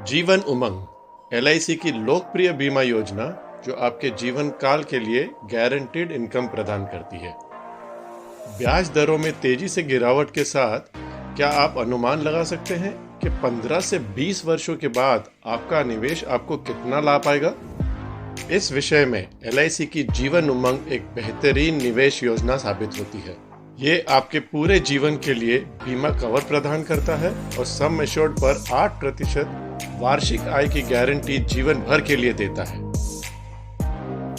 Jeevan Umang LIC की लोकप्रिय बीमा योजना जो आपके जीवन काल के लिए गारंटीड इनकम प्रदान करती है। ब्याज दरों में तेजी से गिरावट के साथ क्या आप अनुमान लगा सकते हैं कि 15 से 20 वर्षों के बाद आपका निवेश आपको कितना ला पाएगा? इस विषय में एलआईसी की जीवन उमंग एक बेहतरीन निवेश योजना साबित होती है। ये आपके पूरे जीवन के लिए बीमा कवर प्रदान करता है और सम एश्योर्ड पर 8% वार्षिक आय की गारंटी जीवन भर के लिए देता है।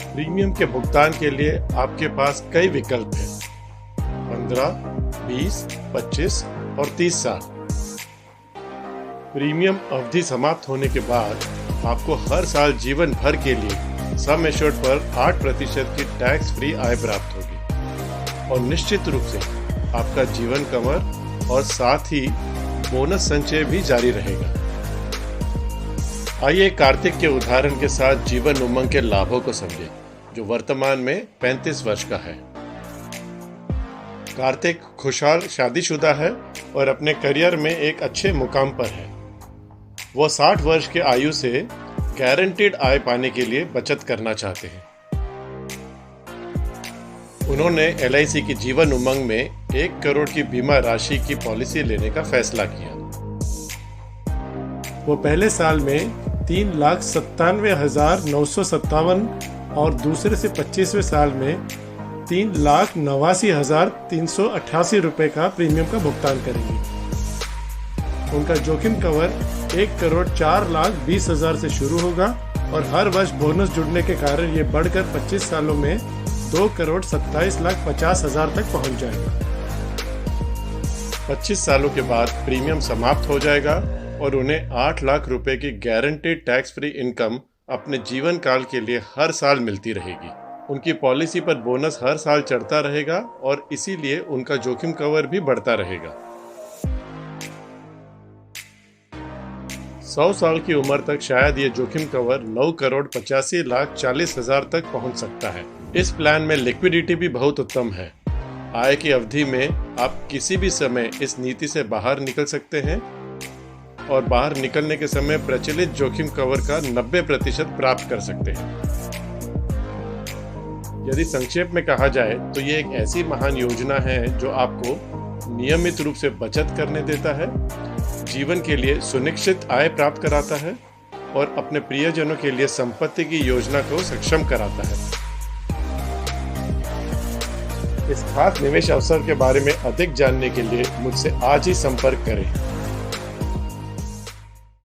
प्रीमियम के भुगतान के लिए आपके पास कई विकल्प हैं: 15, 20, 25 और 30 साल। प्रीमियम अवधि समाप्त होने के बाद आपको हर साल जीवन भर के लिए सम एश्योर्ड पर 8% की टैक्स फ्री आय प्राप्त होगी और निश्चित रूप से आपका जीवन कवर और साथ ही बोनस संचय भी जारी रहेगा। आइए कार्तिक के उदाहरण के साथ जीवन उमंग के लाभों को समझें, जो वर्तमान में 35 वर्ष का है। कार्तिक खुशहाल शादीशुदा है और अपने करियर में एक अच्छे मुकाम पर है। वो 60 वर्ष के आयु से गारंटीड आय पाने के लिए बचत करना चाहते हैं। उन्होंने एलआईसी की जीवन उमंग में 1 करोड़ की बीमा राशि की पॉलिसी लेने का फैसला किया। वो पहले साल में 3,97,957 और दूसरे से 25वें साल में 3,89,388 रुपए का प्रीमियम का भुगतान करेंगे। उनका जोखिम कवर 1,04,20,000 से शुरू होगा और हर वर्ष बोनस जुड़ने के कारण ये बढ़कर 25 सालों में 2,27,50,000 तक पहुंच जाएगा। 25 सालों के बाद प्रीमियम समाप्त हो जाएगा और उन्हें 8 लाख रुपए की गारंटीड टैक्स फ्री इनकम अपने जीवन काल के लिए हर साल मिलती रहेगी। उनकी पॉलिसी पर बोनस हर साल चढ़ता रहेगा और इसीलिए उनका जोखिम कवर भी बढ़ता रहेगा। 100 साल की उम्र तक शायद ये जोखिम कवर 9,85,40,000 तक पहुंच सकता है। इस प्लान में लिक्विडिटी भी बहुत उत्तम है। आय की अवधि में आप किसी भी समय इस नीति से बाहर निकल सकते हैं और बाहर निकलने के समय प्रचलित जोखिम कवर का 90% प्राप्त कर सकते हैं। यदि संक्षेप में कहा जाए तो ये एक ऐसी महान योजना है जो आपको नियमित रूप से बचत करने देता है, जीवन के लिए सुनिश्चित आय प्राप्त कराता है और अपने प्रियजनों के लिए संपत्ति की योजना को सक्षम कराता है। इस खास निवेश अवसर के बारे में अधिक जानने के लिए मुझसे आज ही संपर्क करें।